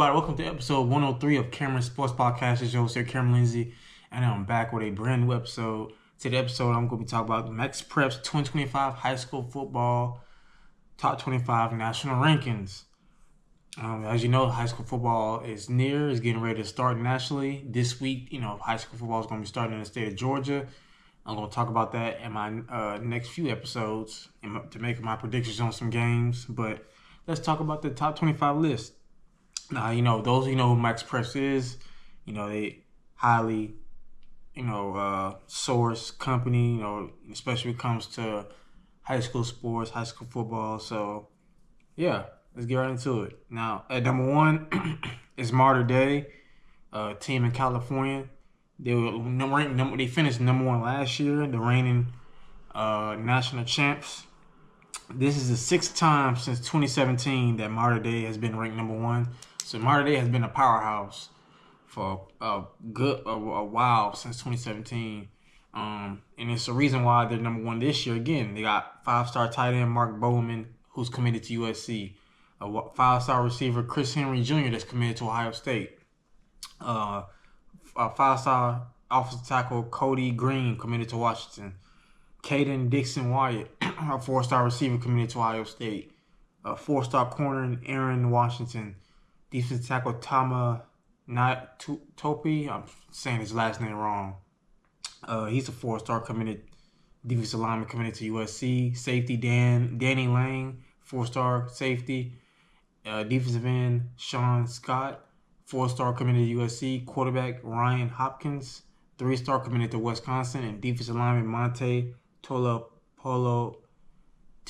Welcome to episode 103 of Cameron Sports Podcast. It's your host here, Cameron Lindsay, and I'm back with a brand new episode. Today episode, I'm going to be talking about Max Prep's 2025 high school football top 25 national rankings. As you know, high school football is getting ready to start nationally. This week, high school football is going to be starting in the state of Georgia. I'm going to talk about that in my next few episodes to make my predictions on some games. But let's talk about the top 25 list. Now, those who know who Max Prep is, they highly, source company, especially when it comes to high school sports, high school football. So, yeah, let's get right into it. Now, at number one is Mater Dei, a team in California. They finished number one last year, the reigning national champs. This is the sixth time since 2017 that Mater Dei has been ranked number one. So Mater Dei has been a powerhouse for a while, since 2017. And it's the reason why they're number one this year. Again, they got five-star tight end Mark Bowman, who's committed to USC. A five-star receiver Chris Henry Jr. that's committed to Ohio State. A five-star offensive tackle Cody Green committed to Washington. Caden Dixon Wyatt, a four-star receiver committed to Ohio State. A four-star corner Aaron Washington. Defensive tackle Tama Topi. I'm saying his last name wrong. He's a four-star committed defensive lineman committed to USC. Safety Danny Lang, four-star safety. Defensive end Sean Scott, four-star committed to USC. Quarterback Ryan Hopkins, three-star committed to Wisconsin. And defensive lineman Monte Tolopolo.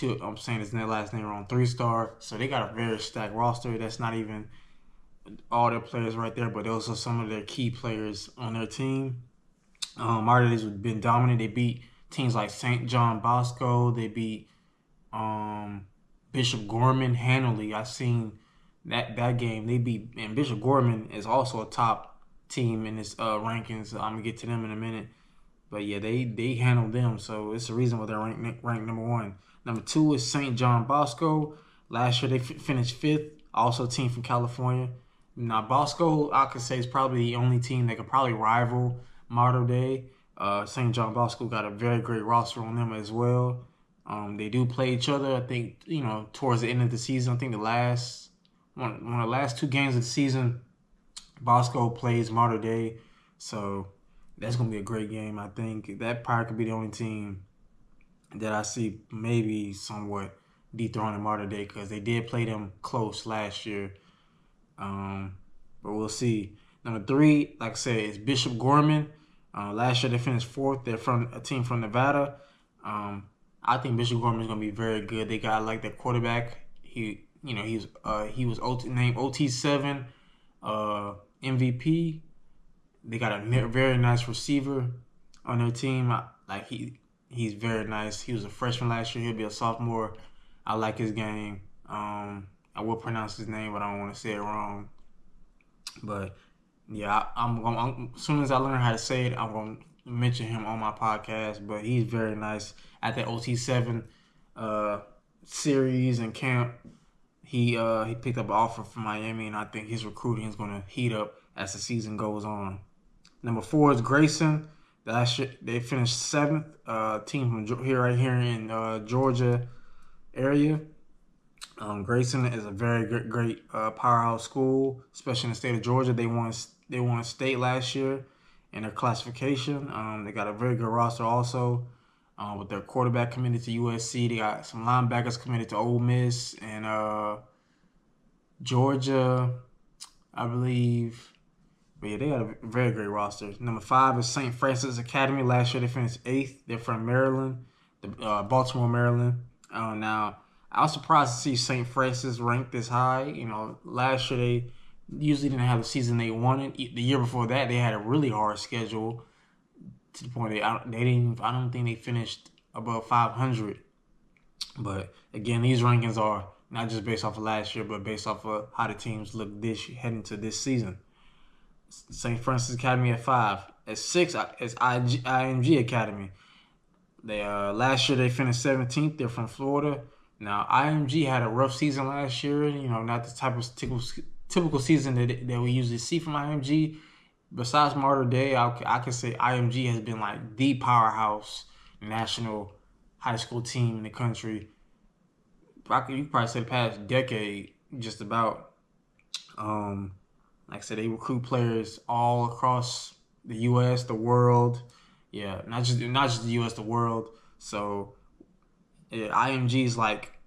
I'm saying his last name wrong. Three-star. So they got a very stacked roster. That's not even all their players right there, but those are some of their key players on their team. Mater Dei's been dominant. They beat teams like John Bosco. They beat Bishop Gorman handily. I've seen that game. And Bishop Gorman is also a top team in this rankings. I'm gonna get to them in a minute. But yeah, they handled them, so it's the reason why they're ranked number one. Number two is St. John Bosco. Last year they finished fifth, also a team from California. Now Bosco, I could say, is probably the only team that could probably rival Mater Dei. St. John Bosco got a very great roster on them as well. They do play each other. I think towards the end of the season. I think one of the last two games of the season, Bosco plays Mater Dei, so that's gonna be a great game. I think that probably could be the only team that I see maybe somewhat dethroning Mater Dei, because they did play them close last year. But we'll see. Number three, like I said, is Bishop Gorman. Last year they finished fourth. They're from a team from Nevada. I think Bishop Gorman is gonna be very good. They got like their quarterback. He was named OT7 MVP. They got a very nice receiver on their team. He's very nice. He was a freshman last year. He'll be a sophomore. I like his game. I will pronounce his name, but I don't want to say it wrong. But yeah, as soon as I learn how to say it, I'm going to mention him on my podcast. But he's very nice. At the OT7 series and camp, he picked up an offer from Miami, and I think his recruiting is going to heat up as the season goes on. Number four is Grayson. They finished seventh. Team from here in Georgia area. Grayson is a very great powerhouse school, especially in the state of Georgia. They won state last year in their classification. They got a very good roster also, with their quarterback committed to USC. They got some linebackers committed to Ole Miss and Georgia, I believe. But yeah, they got a very great roster. Number five is St. Francis Academy. Last year they finished eighth. They're from Maryland, Baltimore, Maryland. Now, I was surprised to see St. Francis ranked this high. Last year they usually didn't have the season they wanted. The year before that, they had a really hard schedule to the point I don't think they finished above 500. But again, these rankings are not just based off of last year, but based off of how the teams look heading to this season. St. Francis Academy at 5. At 6 is IMG Academy. They last year they finished 17th. They're from Florida. Now IMG had a rough season last year. Not the type of typical season that we usually see from IMG. Besides Mater Dei, I could say IMG has been like the powerhouse national high school team in the country. You could probably say the past decade, just about. Like I said, they recruit players all across the U.S., the world. Yeah, not just the U.S., the world. So yeah, IMG is like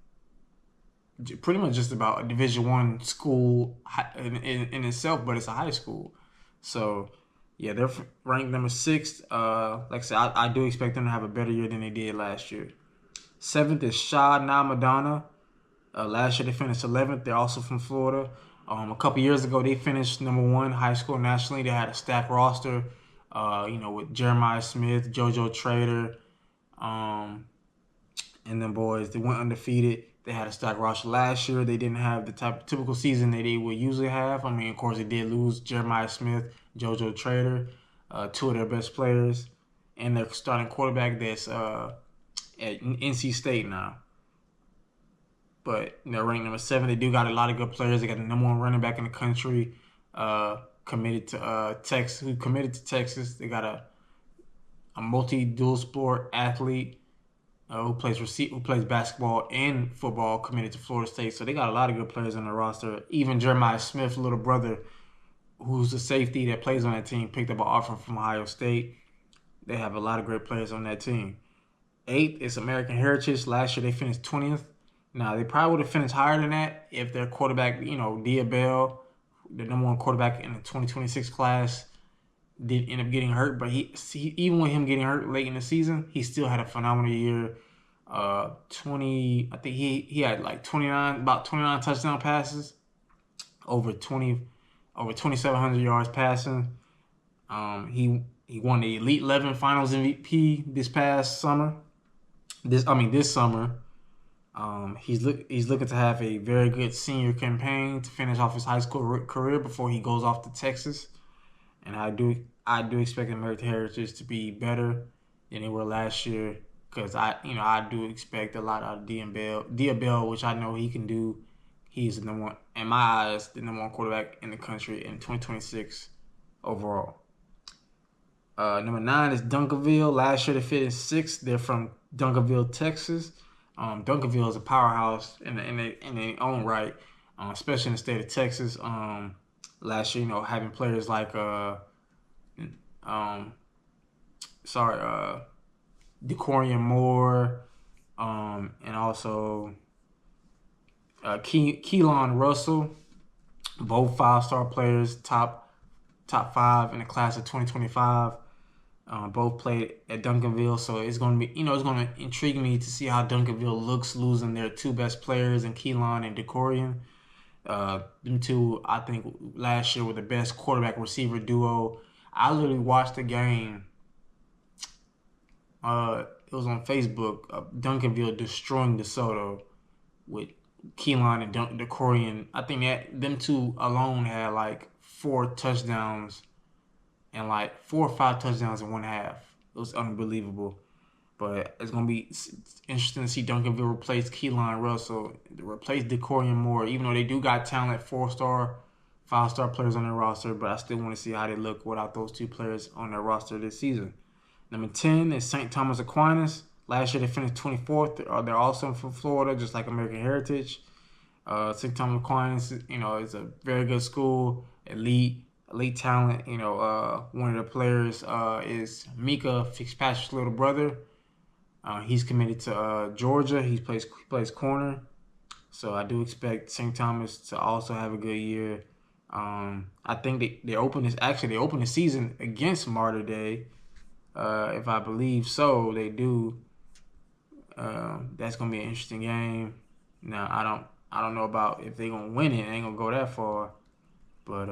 pretty much just about a Division I school in itself, but it's a high school. So yeah, they're ranked number 6. Like I said, I do expect them to have a better year than they did last year. 7th is Shah Na Madonna. Last year they finished 11th. They're also from Florida. A couple years ago they finished number 1 high school nationally. They had a stacked roster, with Jeremiah Smith, JoJo Trader, and them boys. They went undefeated. They had a stacked roster last year. They didn't have the typical season that they would usually have. I mean, of course, they did lose Jeremiah Smith, JoJo Trader, 2 of their best players, and their starting quarterback that's at NC State now. But they're ranked number 7. They do got a lot of good players. They got the number 1 running back in the country, committed to Texas. Who committed to Texas? They got a multi-dual sport athlete who plays basketball and football, committed to Florida State. So they got a lot of good players on the roster. Even Jeremiah Smith's little brother, who's a safety that plays on that team, picked up an offer from Ohio State. They have a lot of great players on that team. 8th is American Heritage. Last year they finished 20th. Now, they probably would have finished higher than that if their quarterback, Diabell, the number 1 quarterback in the 2026 class, did end up getting hurt. But he even with him getting hurt late in the season, he still had a phenomenal year. I think he had like 29 touchdown passes, over 2,700 yards passing. He won the Elite 11 Finals MVP this summer. This summer. He's looking to have a very good senior campaign to finish off his high school career before he goes off to Texas. And I do expect American Heritage to be better than they were last year, because I do expect a lot out of Diabell, which I know he can do. He's the number 1, in my eyes, the number 1 quarterback in the country in 2026 overall. Number 9 is Duncanville. Last year they finished 6th. They're from Duncanville, Texas. Duncanville is a powerhouse in their own right, especially in the state of Texas. Last year, having players like DeCorian Moore, and also Keelan Russell, both 5-star players, top 5 in the class of 2025. Both played at Duncanville, so it's going to be, it's going to intrigue me to see how Duncanville looks losing their 2 best players in Keelan and DeCorian. Them 2, I think, last year were the best quarterback receiver duo. I literally watched the game. It was on Facebook. Duncanville destroying DeSoto with Keelan and DeCorian. I think that them 2 alone had like 4 touchdowns. And like 4 or 5 touchdowns in one half. It was unbelievable. But it's going to be interesting to see Duncanville replace Keelan Russell, replace DeCorian Moore, even though they do got talent, 4-star, 5-star players on their roster. But I still want to see how they look without those 2 players on their roster this season. Number 10 is St. Thomas Aquinas. Last year they finished 24th. They're also from Florida, just like American Heritage. St. Thomas Aquinas, is a very good school, elite talent. One of the players is Mika Fitzpatrick's little brother. He's committed to Georgia. He plays corner. So I do expect St. Thomas to also have a good year. I think they opened the season against Mater Dei. If I believe so, they do. That's gonna be an interesting game. Now I don't know about if they're gonna win it. They ain't gonna go that far. But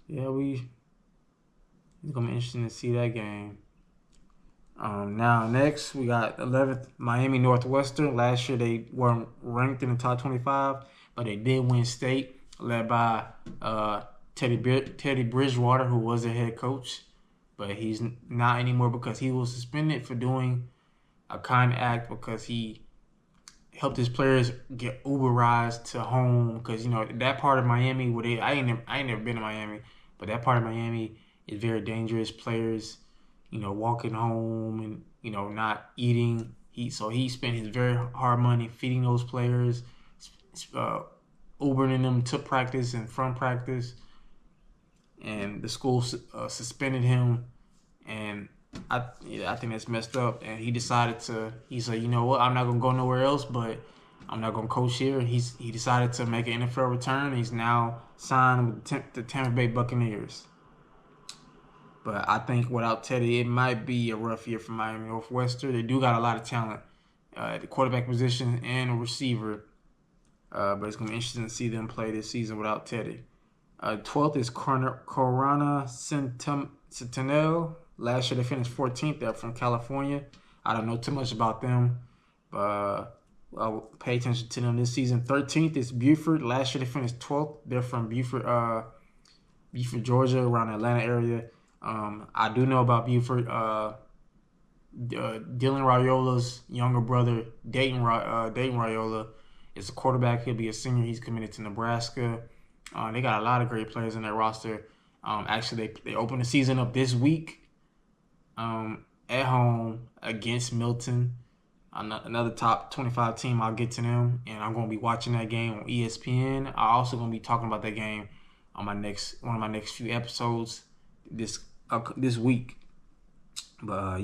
yeah, it's gonna be interesting to see that game. Now next we got 11th Miami Northwestern. Last year they weren't ranked in the top 25, but they did win state, led by Teddy Bridgewater, who was their head coach, but he's not anymore because he was suspended for doing a kind act because he helped his players get Uberized to home because that part of Miami where I ain't never been to Miami, but that part of Miami is very dangerous. Players, walking home and not eating. He spent his very hard money feeding those players, Ubering them to practice and from practice, and the school suspended him, and I think that's messed up. And he said, you know what, I'm not gonna go nowhere else, but I'm not gonna coach here. And he decided to make an NFL return. He's now signed with the Tampa Bay Buccaneers. But I think without Teddy, it might be a rough year for Miami Northwestern. They do got a lot of talent at the quarterback position and a receiver. But it's going to be interesting to see them play this season without Teddy. 12th is Corona Centennial. Last year they finished 14th. They're from California. I don't know too much about them, but I'll pay attention to them this season. 13th is Buford. Last year they finished 12th. They're from Buford, Georgia, around the Atlanta area. I do know about Buford. Dylan Raiola's younger brother, Dayton Raiola, is a quarterback. He'll be a senior. He's committed to Nebraska. They got a lot of great players in their roster. Actually, they open the season up this week at home against Milton, another top 25 team. I'll get to them, and I'm going to be watching that game on ESPN. I'm also going to be talking about that game on one of my next few episodes this week. But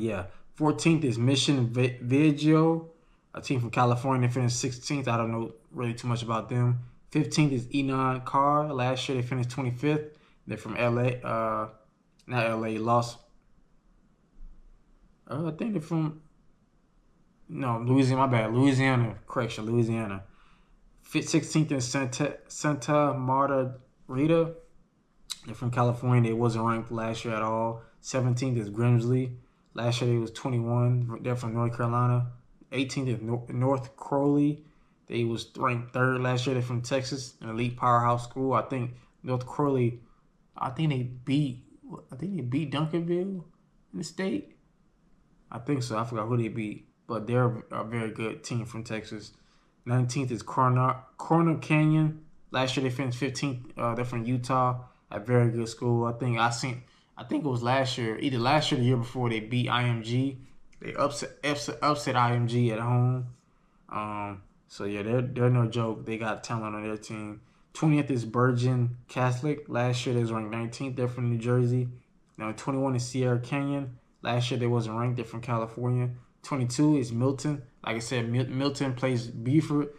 14th is Mission Viejo, a team from California. They finished 16th. I don't know really too much about them. 15th is Enon Carr. Last year they finished 25th. They're from LA. Not LA, I think they're from Louisiana. My bad. Louisiana. Correction, Louisiana. 16th is Santa Marta Rita. They're from California. They wasn't ranked last year at all. 17th is Grimsley. Last year they was 21. They're from North Carolina. 18th is North Crowley. They was ranked 3rd last year. They're from Texas, an elite powerhouse school. I think North Crowley. I think they beat Duncanville in the state. I think so. I forgot who they beat, but they're a very good team from Texas. 19th is Corner Canyon. Last year they finished 15th. They're from Utah. A very good school. I think it was last year, either last year or the year before, they beat IMG. They upset IMG at home. They're no joke. They got talent on their team. 20th is Bergen Catholic. Last year they was ranked 19th. They're from New Jersey. Now 21 is Sierra Canyon. Last year they wasn't ranked. They're from California. 22 is Milton. Like I said, Milton plays Buford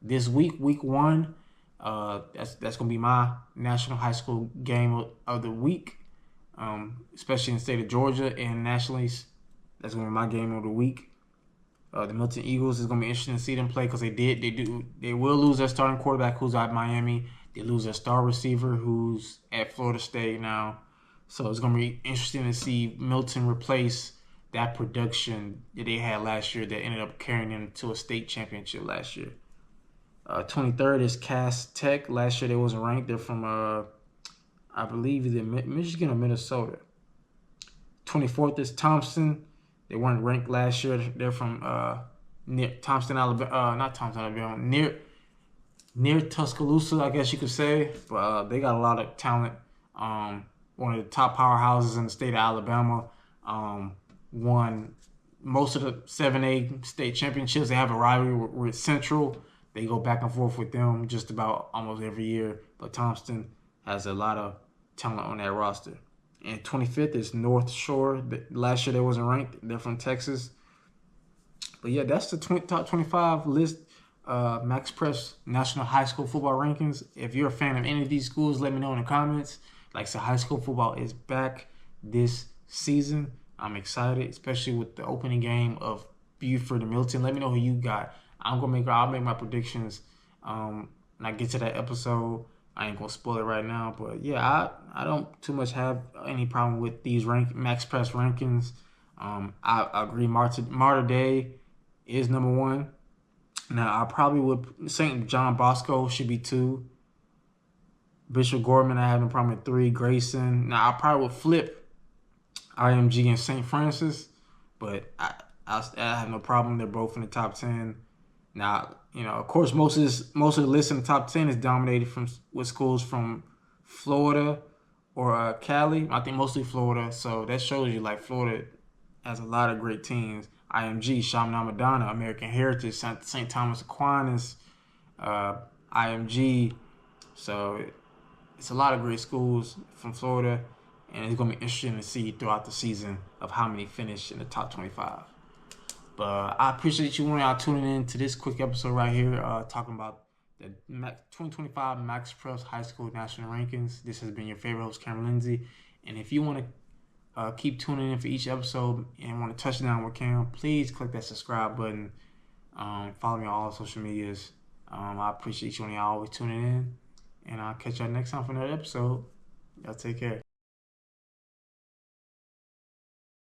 this week, week 1. That's gonna be my national high school game of the week, especially in the state of Georgia and nationally. That's gonna be my game of the week. The Milton Eagles is gonna be interesting to see them play because they will lose their starting quarterback who's at Miami. They lose their star receiver who's at Florida State now. So it's gonna be interesting to see Milton replace that production that they had last year that ended up carrying them to a state championship last year. 23rd is Cass Tech. Last year they wasn't ranked. They're from, I believe, either Michigan or Minnesota. 24th is Thompson. They weren't ranked last year. They're from near Thompson, Alabama. Not Thompson, Alabama. Near Tuscaloosa, I guess you could say. But they got a lot of talent. One of the top powerhouses in the state of Alabama. Won most of the 7A state championships. They have a rivalry with Central. They go back and forth with them just about almost every year. But Thompson has a lot of talent on that roster. And 25th is North Shore. Last year they wasn't ranked. They're from Texas. But that's the top 25 list. Max Press National High School Football Rankings. If you're a fan of any of these schools, let me know in the comments. Like I said, high school football is back this season. I'm excited, especially with the opening game of Buford and Milton. Let me know who you got. I'll make my predictions when I get to that episode. I ain't gonna spoil it right now, but I don't too much have any problem with these Max Press rankings. I agree. Mater Dei is number 1. Now I probably would St. John Bosco should be 2. Bishop Gorman, I have no problem with 3. Grayson. Now I probably would flip IMG and St. Francis, but I have no problem. They're both in the top 10. Now, Of course, most of the list in the top 10 is dominated with schools from Florida or Cali. I think mostly Florida. So that shows you like Florida has a lot of great teams. IMG, Chaminade Madonna, American Heritage, St. Thomas Aquinas, IMG. So it's a lot of great schools from Florida, and it's going to be interesting to see throughout the season of how many finish in the top 25. But I appreciate you when y'all tuning in to this quick episode right here, talking about the 2025 Max Preps High School National Rankings. This has been your favorite host, Cameron Lindsay. And if you want to keep tuning in for each episode and want to touch down with Cam, please click that subscribe button. Follow me on all social medias. I appreciate you when y'all always tuning in. And I'll catch y'all next time for another episode. Y'all take care.